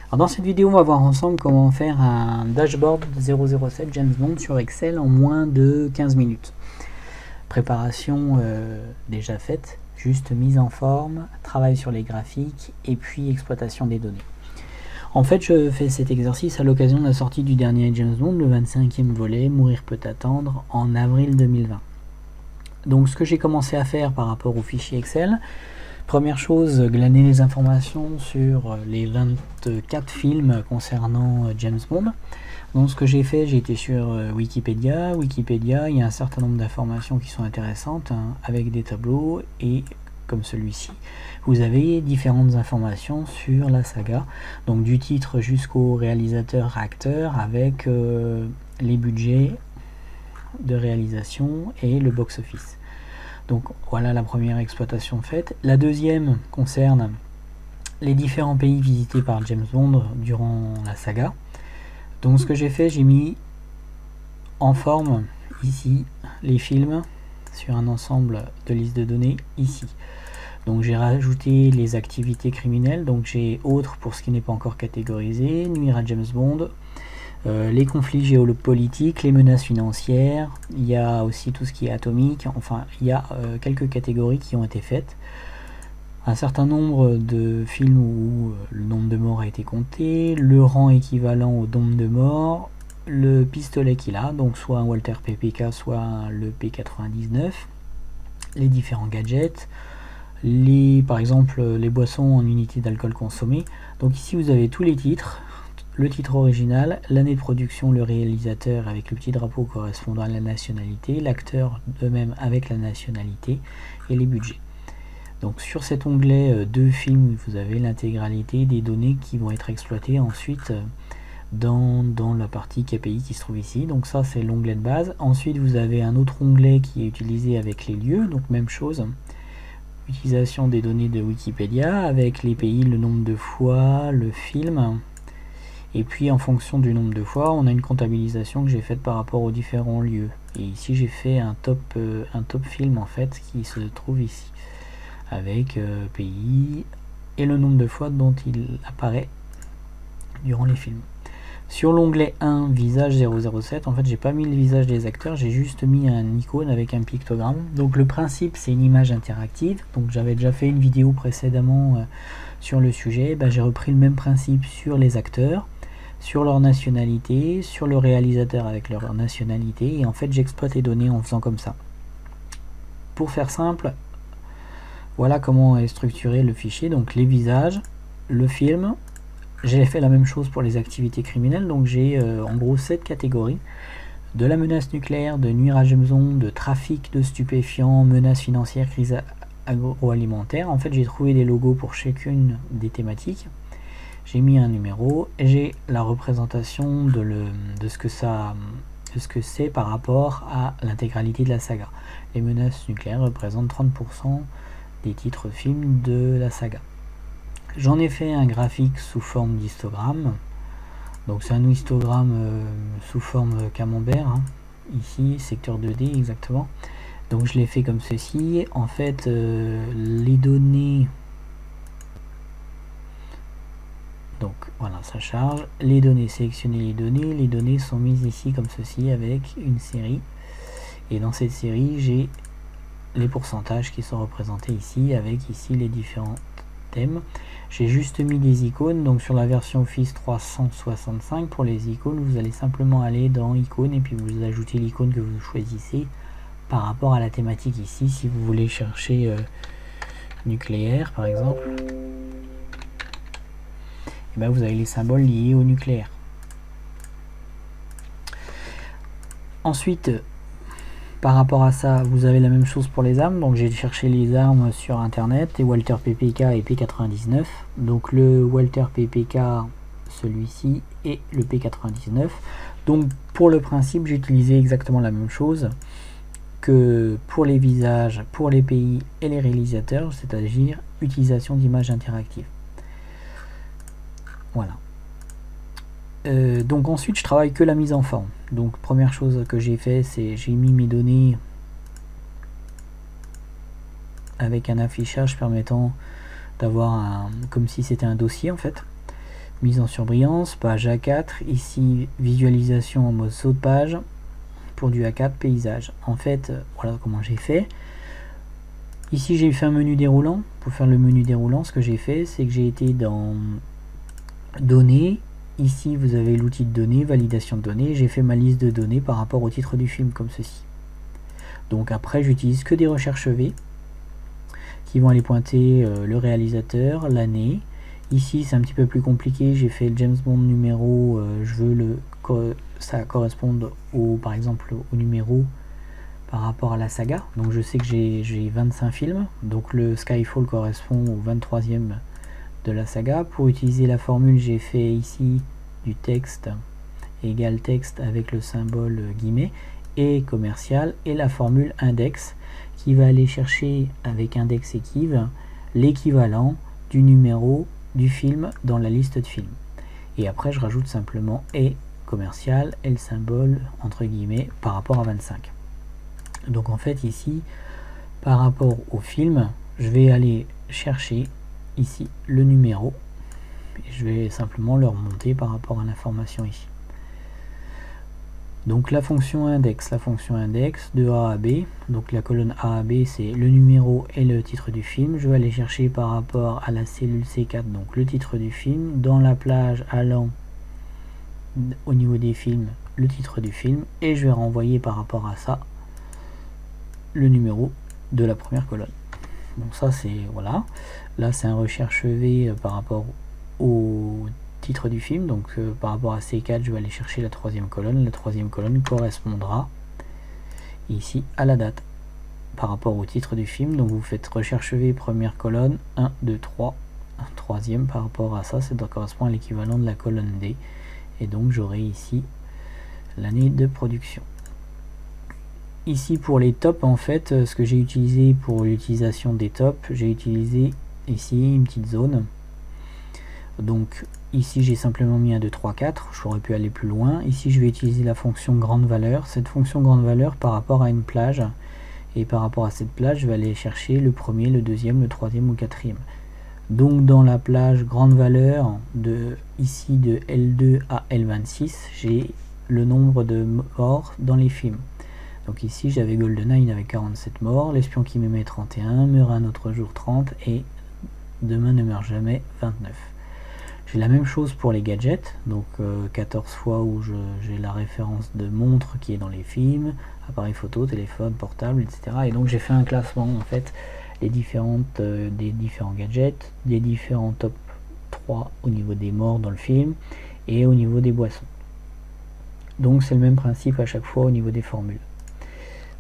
Alors dans cette vidéo, on va voir ensemble comment faire un dashboard 007 James Bond sur Excel en moins de 15 minutes. Préparation déjà faite, juste mise en forme, travail sur les graphiques et puis exploitation des données. En fait, je fais cet exercice à l'occasion de la sortie du dernier James Bond, le 25e volet, Mourir peut attendre, en avril 2020. Donc ce que j'ai commencé à faire par rapport au fichier Excel, première chose, glaner les informations sur les 24 films concernant James Bond. Donc ce que j'ai fait, j'ai été sur Wikipédia. Wikipédia, il y a un certain nombre d'informations qui sont intéressantes, avec des tableaux, et comme celui-ci, vous avez différentes informations sur la saga, donc du titre jusqu'au réalisateur-acteur, avec les budgets de réalisation et le box-office. Donc voilà la première exploitation faite. La deuxième concerne les différents pays visités par James Bond durant la saga. Donc ce que j'ai fait, j'ai mis en forme ici les films sur un ensemble de listes de données ici. Donc j'ai rajouté les activités criminelles, donc j'ai autres pour ce qui n'est pas encore catégorisé, nuire à James Bond, les conflits géopolitiques, les menaces financières, il y a aussi tout ce qui est atomique, enfin il y a quelques catégories qui ont été faites. Un certain nombre de films où le nombre de morts a été compté, le rang équivalent au nombre de morts, le pistolet qu'il a, donc soit un Walter PPK, soit le P99, les différents gadgets, par exemple les boissons en unité d'alcool consommé. Donc ici vous avez tous les titres, le titre original, l'année de production, le réalisateur avec le petit drapeau correspondant à la nationalité, l'acteur de même avec la nationalité et les budgets. Donc sur cet onglet de films, vous avez l'intégralité des données qui vont être exploitées ensuite dans la partie KPI qui se trouve ici. Donc ça c'est l'onglet de base. Ensuite vous avez un autre onglet qui est utilisé avec les lieux, donc même chose. Utilisation des données de Wikipédia avec les pays, le nombre de fois, le film. Et puis en fonction du nombre de fois, on a une comptabilisation que j'ai faite par rapport aux différents lieux. Et ici j'ai fait un top film en fait qui se trouve ici, avec pays et le nombre de fois dont il apparaît durant les films. Sur l'onglet 1, visage 007, en fait j'ai pas mis le visage des acteurs, j'ai juste mis un icône avec un pictogramme. Donc le principe c'est une image interactive, donc j'avais déjà fait une vidéo précédemment sur le sujet, j'ai repris le même principe sur les acteurs, sur leur nationalité, sur le réalisateur avec leur nationalité, et en fait j'exploite les données en faisant comme ça. Pour faire simple, voilà comment est structuré le fichier, donc les visages, le film. J'ai fait la même chose pour les activités criminelles, donc j'ai en gros 7 catégories. De la menace nucléaire, de nuire à James Bond, de trafic de stupéfiants, menaces financières, crise agroalimentaire. En fait j'ai trouvé des logos pour chacune des thématiques. J'ai mis un numéro et j'ai la représentation de ce que c'est par rapport à l'intégralité de la saga. Les menaces nucléaires représentent 30% des titres films de la saga. J'en ai fait un graphique sous forme d'histogramme. Donc c'est un histogramme sous forme camembert, ici secteur 2D exactement. Donc je l'ai fait comme ceci. En fait les données, donc voilà, ça charge, les données, sélectionner les données sont mises ici comme ceci avec une série, et dans cette série j'ai les pourcentages qui sont représentés ici avec ici les différents thèmes. J'ai juste mis des icônes, donc sur la version Office 365 pour les icônes vous allez simplement aller dans icônes et puis vous ajoutez l'icône que vous choisissez par rapport à la thématique ici. Si vous voulez chercher nucléaire par exemple, et vous avez les symboles liés au nucléaire. Ensuite par rapport à ça, vous avez la même chose pour les armes. Donc j'ai cherché les armes sur internet, et Walter PPK et P99. Donc le Walter PPK, celui-ci, et le P99. Donc pour le principe, j'ai utilisé exactement la même chose que pour les visages, pour les pays et les réalisateurs, c'est-à-dire utilisation d'images interactives. Voilà. Donc ensuite je travaille que la mise en forme. Donc première chose que j'ai fait, c'est j'ai mis mes données avec un affichage permettant d'avoir comme si c'était un dossier en fait. mise en surbrillance, page A4, ici visualisation en mode saut de page, pour du A4 paysage. En fait, voilà comment j'ai fait. Ici j'ai fait un menu déroulant. Pour faire le menu déroulant, ce que j'ai fait, c'est que j'ai été dans données. Ici vous avez l'outil de données, validation de données. J'ai fait ma liste de données par rapport au titre du film comme ceci. Donc après j'utilise que des recherches V qui vont aller pointer le réalisateur, l'année. Ici c'est un petit peu plus compliqué, j'ai fait le James Bond numéro, je veux ça corresponde au, par exemple au numéro par rapport à la saga. Donc je sais que j'ai 25 films, donc le Skyfall correspond au 23e de la saga. Pour utiliser la formule, j'ai fait ici du texte égale texte avec le symbole guillemets et commercial, et la formule index qui va aller chercher avec index équive l'équivalent du numéro du film dans la liste de films. Et après je rajoute simplement et commercial et le symbole entre guillemets par rapport à 25. Donc en fait ici par rapport au film, je vais aller chercher ici le numéro et je vais simplement le remonter par rapport à l'information ici. Donc la fonction index de A à B, donc la colonne A à B c'est le numéro et le titre du film. Je vais aller chercher par rapport à la cellule C4 donc le titre du film, dans la plage allant au niveau des films le titre du film, et je vais renvoyer par rapport à ça le numéro de la première colonne. Donc ça c'est voilà, là c'est un recherche V par rapport au titre du film, donc par rapport à C4 je vais aller chercher la troisième colonne correspondra ici à la date par rapport au titre du film. Donc vous faites recherche V première colonne 1 2 3 troisième par rapport à ça, ça doit correspondre à l'équivalent de la colonne D, et donc j'aurai ici l'année de production. Ici pour les tops, en fait ce que j'ai utilisé pour l'utilisation des tops, j'ai utilisé ici une petite zone. Donc ici j'ai simplement mis un 2 3 4, j'aurais pu aller plus loin. Ici je vais utiliser la fonction grande valeur, cette fonction grande valeur par rapport à une plage, et par rapport à cette plage je vais aller chercher le premier, le deuxième, le troisième ou le quatrième. Donc dans la plage grande valeur de ici de L2 à L26, j'ai le nombre de morts dans les films. Donc ici j'avais GoldenEye avec 47 morts, L'espion qui m'aimait 31, Meurt un autre jour 30 et Demain ne meurt jamais 29. J'ai la même chose pour les gadgets, donc 14 fois où j'ai la référence de montre qui est dans les films, appareil photo, téléphone, portable, etc. Et donc j'ai fait un classement en fait des différents gadgets, des différents top 3 au niveau des morts dans le film et au niveau des boissons. Donc c'est le même principe à chaque fois au niveau des formules.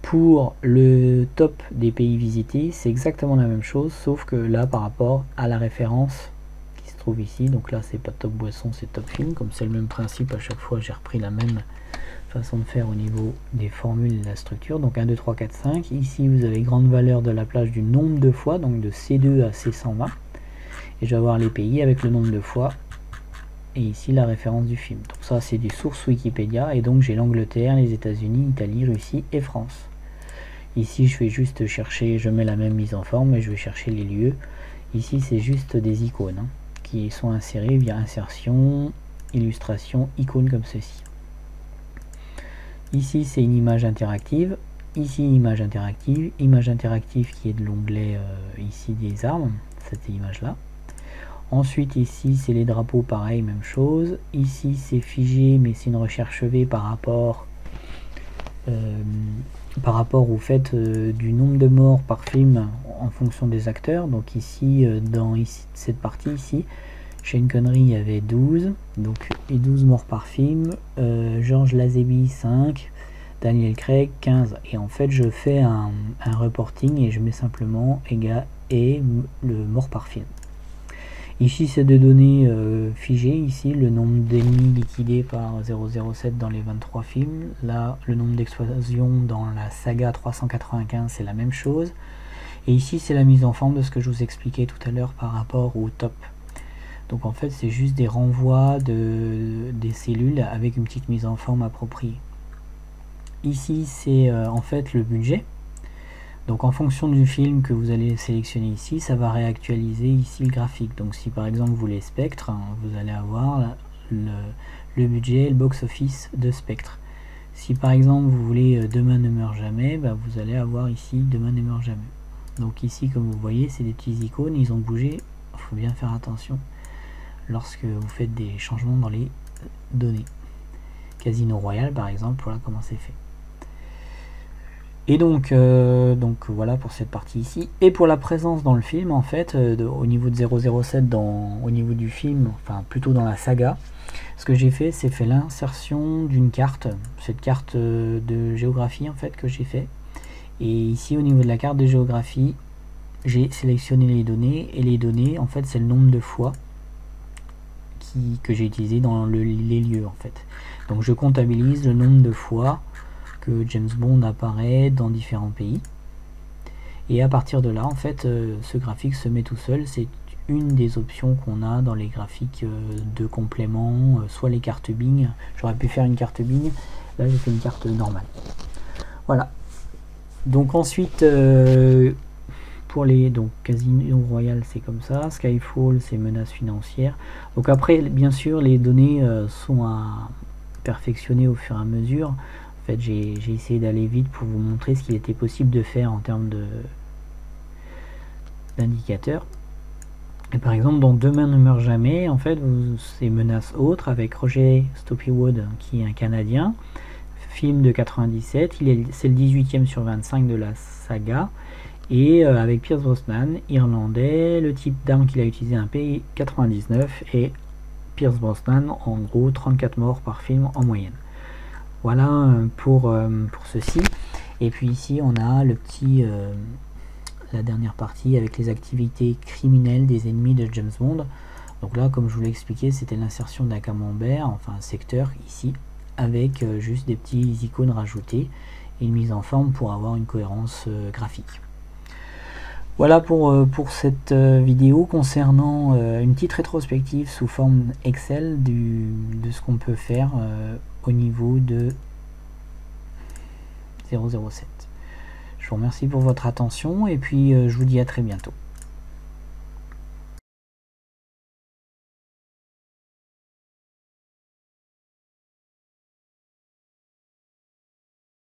Pour le top des pays visités, c'est exactement la même chose, sauf que là par rapport à la référence qui se trouve ici, donc là c'est pas top boisson, c'est top film, comme c'est le même principe à chaque fois, j'ai repris la même façon de faire au niveau des formules et de la structure. Donc 1, 2, 3, 4, 5, ici vous avez grande valeur de la plage du nombre de fois, donc de C2 à C120, et je vais avoir les pays avec le nombre de fois, et ici la référence du film. Donc ça c'est des sources Wikipédia, et donc j'ai l'Angleterre, les États-Unis, Italie, Russie et France. Ici je vais juste chercher, je mets la même mise en forme et je vais chercher les lieux. Ici c'est juste des icônes hein, qui sont insérées via insertion, illustration, icône comme ceci. Ici c'est une image interactive, ici image interactive qui est de l'onglet ici des armes, cette image là. Ensuite ici c'est les drapeaux, pareil, même chose. Ici c'est figé mais c'est une recherche V par rapport au fait du nombre de morts par film en fonction des acteurs. Donc ici dans cette partie ici, chez une connerie il y avait 12, donc et 12 morts par film, Georges Lazenby 5, Daniel Craig 15, et en fait je fais un reporting et je mets simplement égal et le mort par film. Ici c'est des données figées, ici le nombre d'ennemis liquidés par 007 dans les 23 films, là le nombre d'explosions dans la saga 395 c'est la même chose, et ici c'est la mise en forme de ce que je vous expliquais tout à l'heure par rapport au top. Donc en fait c'est juste des renvois des cellules avec une petite mise en forme appropriée. Ici c'est en fait le budget. Donc en fonction du film que vous allez sélectionner ici, ça va réactualiser ici le graphique. Donc si par exemple vous voulez Spectre, hein, vous allez avoir le budget, le box-office de Spectre. Si par exemple vous voulez Demain ne meurt jamais, bah, vous allez avoir ici Demain ne meurt jamais. Donc ici, comme vous voyez, c'est des petits icônes, ils ont bougé. Il faut bien faire attention lorsque vous faites des changements dans les données. Casino Royale par exemple, voilà comment c'est fait. Et donc voilà pour cette partie ici. Et pour la présence dans le film, en fait, au niveau de 007, au niveau du film, enfin plutôt dans la saga, ce que j'ai fait, c'est fait l'insertion d'une carte, cette carte de géographie en fait que j'ai fait. Et ici au niveau de la carte de géographie, j'ai sélectionné les données, et les données en fait c'est le nombre de fois que j'ai utilisé dans les lieux en fait. Donc je comptabilise le nombre de fois que James Bond apparaît dans différents pays, et à partir de là en fait ce graphique se met tout seul. C'est une des options qu'on a dans les graphiques de complément, soit les cartes Bing. J'aurais pu faire une carte Bing, là j'ai fait une carte normale. Voilà. Donc ensuite pour les Casino Royale c'est comme ça, Skyfall c'est menace financière. Donc après bien sûr les données sont à perfectionner au fur et à mesure. En fait j'ai essayé d'aller vite pour vous montrer ce qu'il était possible de faire en termes d'indicateurs. Et par exemple dans Demain ne meurt jamais, en fait c'est menace autre avec Roger Stopywood qui est un Canadien, film de 97, c'est le 18e sur 25 de la saga, et avec Pierce Brosnan, irlandais, le type d'arme qu'il a utilisé un P99, et Pierce Brosnan, en gros 34 morts par film en moyenne. Voilà pour ceci. Et puis ici on a le petit la dernière partie avec les activités criminelles des ennemis de James Bond. Donc là, comme je vous l'ai expliqué, c'était l'insertion d'un camembert, enfin un secteur ici, avec juste des petits icônes rajoutées et une mise en forme pour avoir une cohérence graphique. Voilà pour cette vidéo concernant une petite rétrospective sous forme Excel de ce qu'on peut faire au niveau de 007. Je vous remercie pour votre attention et puis je vous dis à très bientôt.